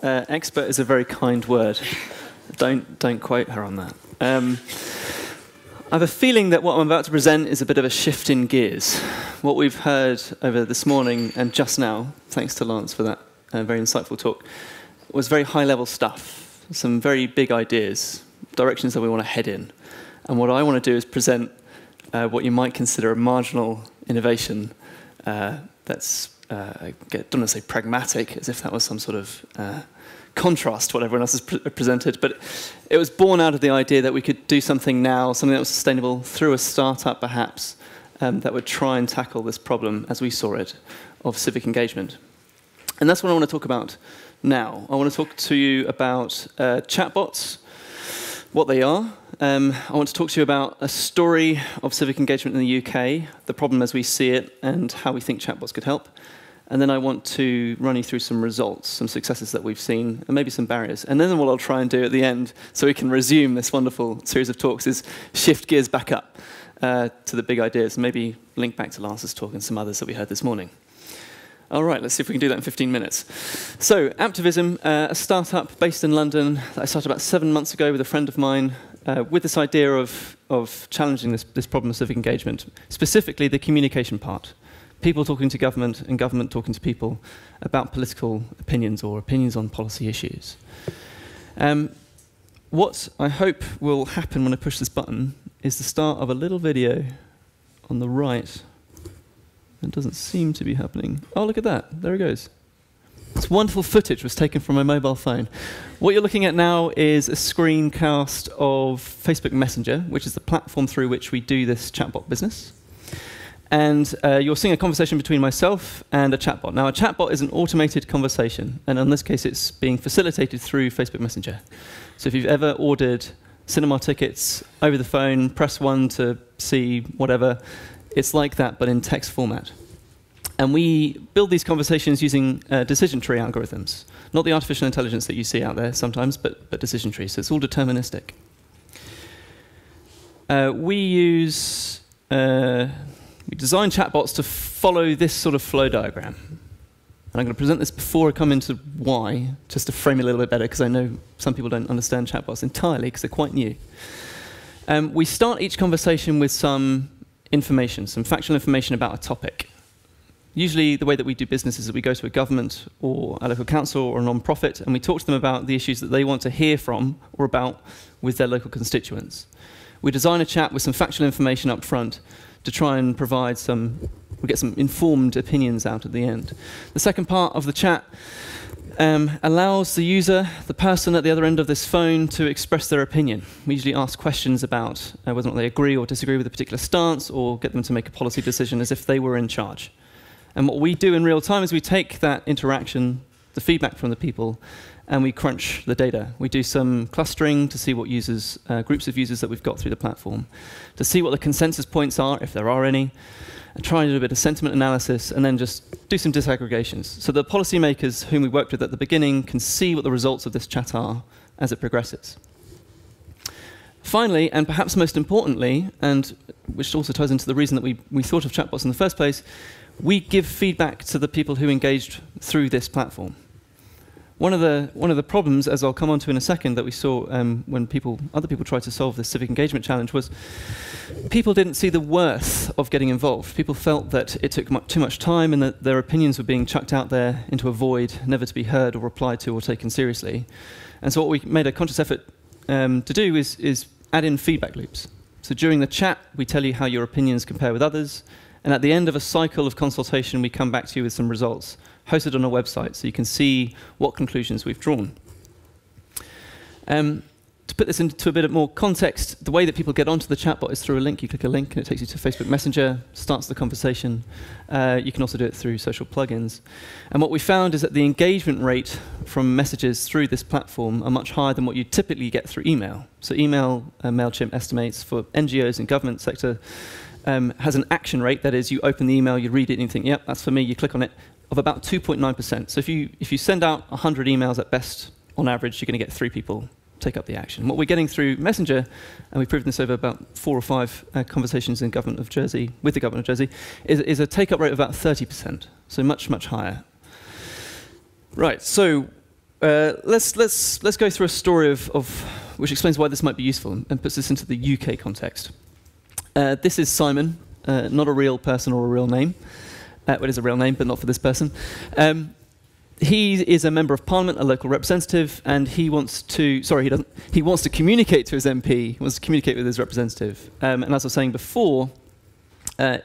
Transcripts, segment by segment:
Expert is a very kind word. Don't quote her on that. I have a feeling that what I'm about to present is a bit of a shift in gears. What we've heard over this morning and just now, thanks to Lance for that very insightful talk, was very high-level stuff, some very big ideas, directions that we want to head in. And what I want to do is present what you might consider a marginal innovation that's, I don't want to say pragmatic, as if that was some sort of contrast to what everyone else has presented, but it was born out of the idea that we could do something now, something that was sustainable through a startup perhaps, that would try and tackle this problem, as we saw it, of civic engagement. And that's what I want to talk about now. I want to talk to you about chatbots, what they are. I want to talk to you about a story of civic engagement in the UK, the problem as we see it, and how we think chatbots could help. And then I want to run you through some results, some successes that we've seen, and maybe some barriers. And then what I'll try and do at the end, so we can resume this wonderful series of talks, is shift gears back up to the big ideas, and maybe link back to Lance's talk and some others that we heard this morning. All right, let's see if we can do that in 15 minutes. So, Apptivism, a startup based in London that I started about 7 months ago with a friend of mine, with this idea of challenging this problem of civic engagement, specifically the communication part. People talking to government and government talking to people about political opinions or opinions on policy issues. What I hope will happen when I push this button is the start of a little video on the right. It doesn't seem to be happening. Oh, look at that. There it goes. This wonderful footage was taken from my mobile phone. What you're looking at now is a screencast of Facebook Messenger, which is the platform through which we do this chatbot business. And you're seeing a conversation between myself and a chatbot. Now, a chatbot is an automated conversation, and in this case, it's being facilitated through Facebook Messenger. So if you've ever ordered cinema tickets over the phone, press 1 to see whatever, it's like that, but in text format. And we build these conversations using decision tree algorithms, not the artificial intelligence that you see out there sometimes, but decision trees. So it's all deterministic. We design chatbots to follow this sort of flow diagram. And I'm going to present this before I come into why, just to frame it a little bit better, because I know some people don't understand chatbots entirely, because they're quite new. We start each conversation with some information, some factual information about a topic. Usually the way that we do business is that we go to a government or a local council or a non-profit, and we talk to them about the issues that they want to hear from or about with their local constituents. We design a chat with some factual information up front to try and provide we get some informed opinions out at the end. The second part of the chat allows the user, the person at the other end of this phone, to express their opinion. We usually ask questions about whether or not they agree or disagree with a particular stance, or get them to make a policy decision as if they were in charge. And what we do in real time is we take that interaction, the feedback from the people, and we crunch the data. We do some clustering to see what users, groups of users that we've got through the platform, to see what the consensus points are, if there are any, and try and do a bit of sentiment analysis, and then just do some disaggregations. So the policymakers whom we worked with at the beginning can see what the results of this chat are as it progresses. Finally, and perhaps most importantly, and which also ties into the reason that we thought of chatbots in the first place, we give feedback to the people who engaged through this platform. One of the problems, as I'll come on to in a second, that we saw when other people tried to solve this civic engagement challenge was people didn't see the worth of getting involved. People felt that it took too much time and that their opinions were being chucked out there into a void, never to be heard or replied to or taken seriously. And so what we made a conscious effort to do is add in feedback loops. So during the chat, we tell you how your opinions compare with others, and at the end of a cycle of consultation, we come back to you with some results, hosted on a website, so you can see what conclusions we've drawn. To put this into a bit more context, the way that people get onto the chatbot is through a link. You click a link, and it takes you to Facebook Messenger, starts the conversation. You can also do it through social plugins. And what we found is that the engagement rate from messages through this platform are much higher than what you typically get through email. So email, MailChimp estimates for NGOs and government sector has an action rate, that is, you open the email, you read it, and you think, yep, that's for me, you click on it, of about 2.9%. So if you send out 100 emails at best, on average, you're going to get 3 people take up the action. What we're getting through Messenger, and we've proven this over about 4 or 5 conversations in Government of Jersey, with the Government of Jersey, is a take-up rate of about 30%, so much, much higher. Right, so let's go through a story of which explains why this might be useful and puts this into the UK context. This is Simon, not a real person or a real name. Well, it is a real name, but not for this person. He is a member of Parliament, a local representative, and he wants to. Sorry, he doesn't. He wants to communicate to his MP. He wants to communicate with his representative. And as I was saying before,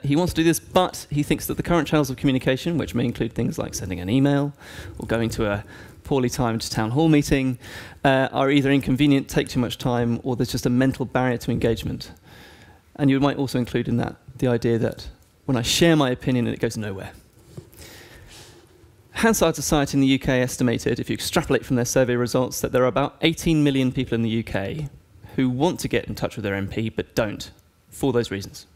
he wants to do this, but he thinks that the current channels of communication, which may include things like sending an email or going to a poorly timed town hall meeting, are either inconvenient, take too much time, or there's just a mental barrier to engagement. And you might also include in that the idea that when I share my opinion, it goes nowhere. Hansard Society in the UK estimated, if you extrapolate from their survey results, that there are about 18 million people in the UK who want to get in touch with their MP but don't, for those reasons.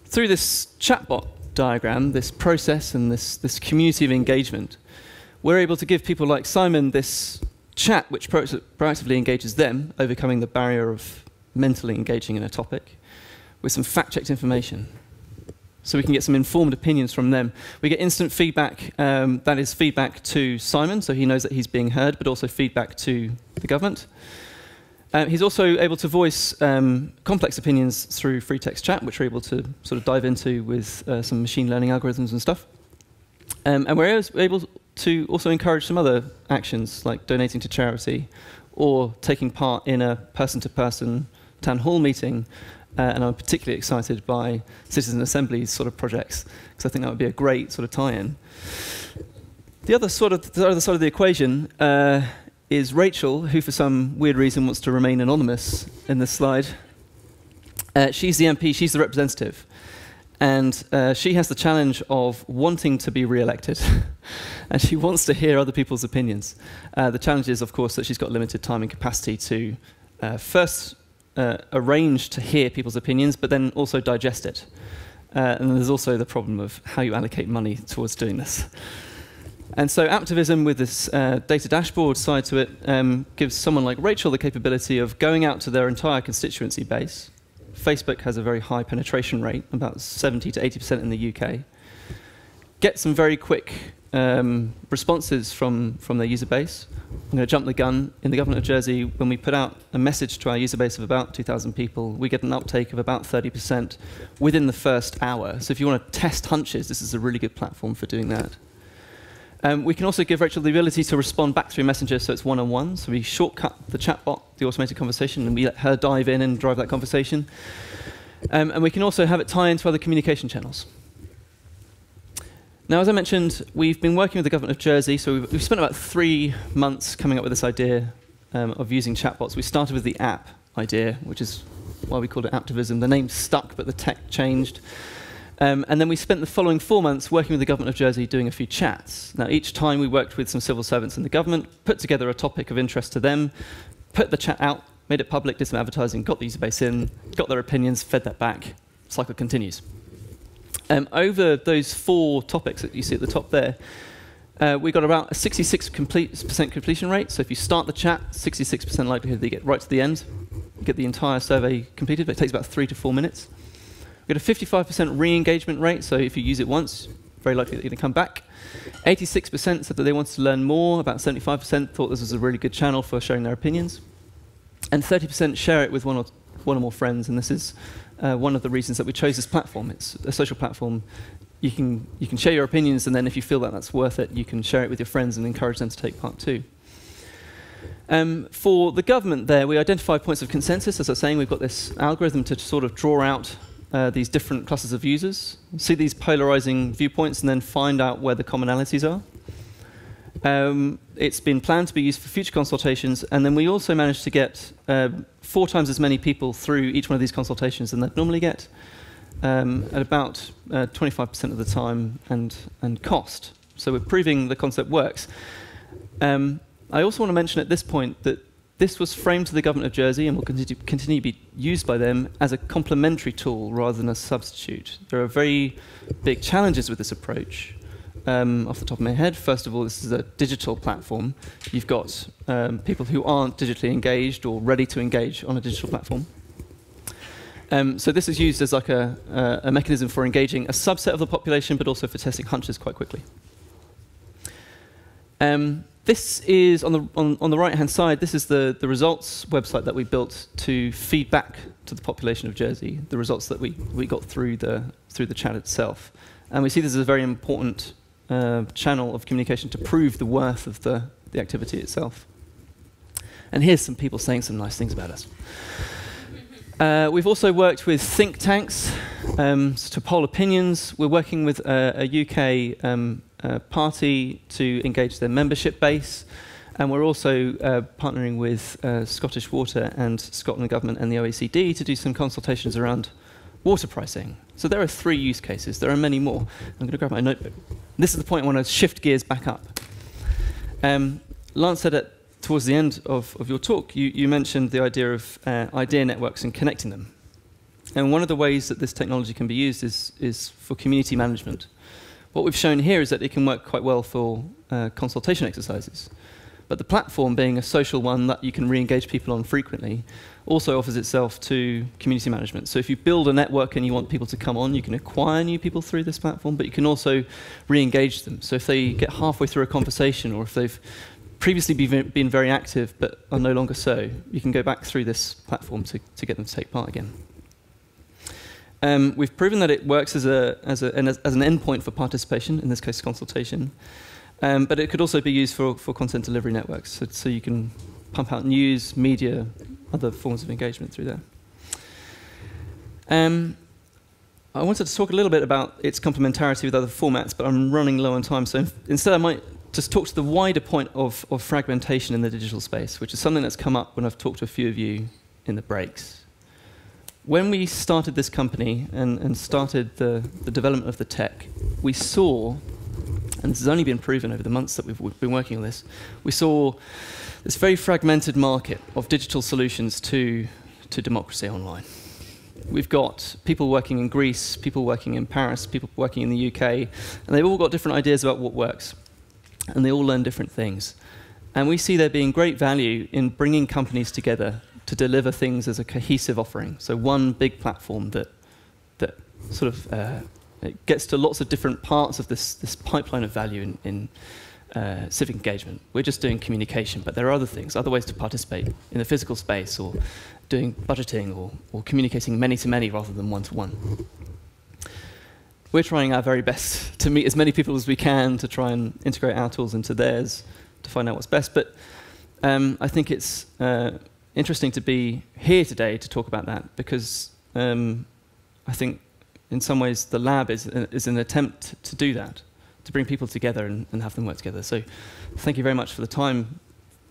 Through this chatbot diagram, this process and this community of engagement, we're able to give people like Simon this chat which proactively engages them, overcoming the barrier of mentally engaging in a topic, with some fact-checked information. So we can get some informed opinions from them. We get instant feedback, that is feedback to Simon, so he knows that he's being heard, but also feedback to the government. He's also able to voice complex opinions through free text chat, which we're able to sort of dive into with some machine learning algorithms and stuff. And we're able to also encourage some other actions, like donating to charity, or taking part in a person-to-person town hall meeting. And I'm particularly excited by citizen assemblies sort of projects, because I think that would be a great sort of tie-in. The other side of the equation is Rachel, who for some weird reason wants to remain anonymous in this slide. She's the MP, she's the representative. And she has the challenge of wanting to be re-elected. And she wants to hear other people's opinions. The challenge is, of course, that she's got limited time and capacity to first arrange to hear people's opinions, but then also digest it. And there's also the problem of how you allocate money towards doing this. And so Apptivism, with this data dashboard side to it, gives someone like Rachel the capability of going out to their entire constituency base. Facebook has a very high penetration rate, about 70 to 80% in the UK. Get some very quick responses from their user base. I'm going to jump the gun. In the government of Jersey, when we put out a message to our user base of about 2,000 people, we get an uptake of about 30% within the first hour. So if you want to test hunches, this is a really good platform for doing that. We can also give Rachel the ability to respond back through Messenger, so it's one-on-one. So we shortcut the chatbot, the automated conversation, and we let her dive in and drive that conversation. And we can also have it tie into other communication channels. Now, as I mentioned, we've been working with the government of Jersey, so we've spent about 3 months coming up with this idea of using chatbots. We started with the app idea, which is why we called it Apptivism. The name stuck, but the tech changed. And then we spent the following 4 months working with the government of Jersey doing a few chats. Now, each time we worked with some civil servants in the government, put together a topic of interest to them, put the chat out, made it public, did some advertising, got the user base in, got their opinions, fed that back. Cycle continues. Over those 4 topics that you see at the top there, we got about a 66% completion rate. So if you start the chat, 66% likelihood that you get right to the end. You get the entire survey completed, but it takes about 3 to 4 minutes. We got a 55% re-engagement rate, so if you use it once, very likely that you're going to come back. 86% said that they wanted to learn more. About 75% thought this was a really good channel for sharing their opinions. And 30% share it with one or more friends, and this is one of the reasons that we chose this platform. It's a social platform. You can share your opinions, and then if you feel that that's worth it, you can share it with your friends and encourage them to take part too. For the government there, we identified points of consensus. As I was saying, we've got this algorithm to sort of draw out these different clusters of users, see these polarizing viewpoints, and then find out where the commonalities are. It's been planned to be used for future consultations, and then we also managed to get 4 times as many people through each one of these consultations than they'd normally get, at about 25% of the time and cost. So we're proving the concept works. I also want to mention at this point that this was framed to the government of Jersey and will continue to be used by them as a complementary tool rather than a substitute. There are very big challenges with this approach. Off the top of my head, first of all, this is a digital platform. You've got people who aren't digitally engaged or ready to engage on a digital platform. So this is used as like a mechanism for engaging a subset of the population, but also for testing hunches quite quickly. This is, on the right-hand side, this is the results website that we built to feed back to the population of Jersey, the results that we got through the chat itself. And we see this as a very important channel of communication to prove the worth of the activity itself. And here's some people saying some nice things about us. We've also worked with think tanks to poll opinions. We're working with a UK party to engage their membership base. And we're also partnering with Scottish Water and Scotland Government and the OECD to do some consultations around water pricing. So there are 3 use cases. There are many more. I'm going to grab my notebook. This is the point I want to shift gears back up. Lance said towards the end of your talk, you mentioned the idea of idea networks and connecting them. And one of the ways that this technology can be used is for community management. What we've shown here is that it can work quite well for consultation exercises. But the platform, being a social one that you can re-engage people on frequently, also offers itself to community management. So if you build a network and you want people to come on, you can acquire new people through this platform, but you can also re-engage them. So if they get halfway through a conversation, or if they've previously been very active but are no longer so, you can go back through this platform to get them to take part again. We've proven that it works as an endpoint for participation, in this case consultation, but it could also be used for content delivery networks, so you can pump out news, media, other forms of engagement through there. I wanted to talk a little bit about its complementarity with other formats, but I'm running low on time, so instead I might just talk to the wider point of fragmentation in the digital space, which is something that's come up when I've talked to a few of you in the breaks. When we started this company and started the development of the tech, we saw, and this has only been proven over the months that we've been working on this, we saw this very fragmented market of digital solutions to democracy online. We've got people working in Greece, people working in Paris, people working in the UK, and they've all got different ideas about what works. And they all learn different things. And we see there being great value in bringing companies together to deliver things as a cohesive offering. So one big platform that sort of it gets to lots of different parts of this pipeline of value in civic engagement. We're just doing communication, but there are other things, other ways to participate in the physical space, or doing budgeting, or communicating many-to-many rather than one-to-one. We're trying our very best to meet as many people as we can to try and integrate our tools into theirs to find out what's best. But I think it's interesting to be here today to talk about that, because I think in some ways the lab is an attempt to do that, to bring people together and have them work together. So thank you very much for the time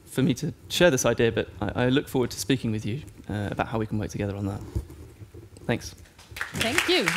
for me to share this idea, but I look forward to speaking with you about how we can work together on that. Thanks. Thank you.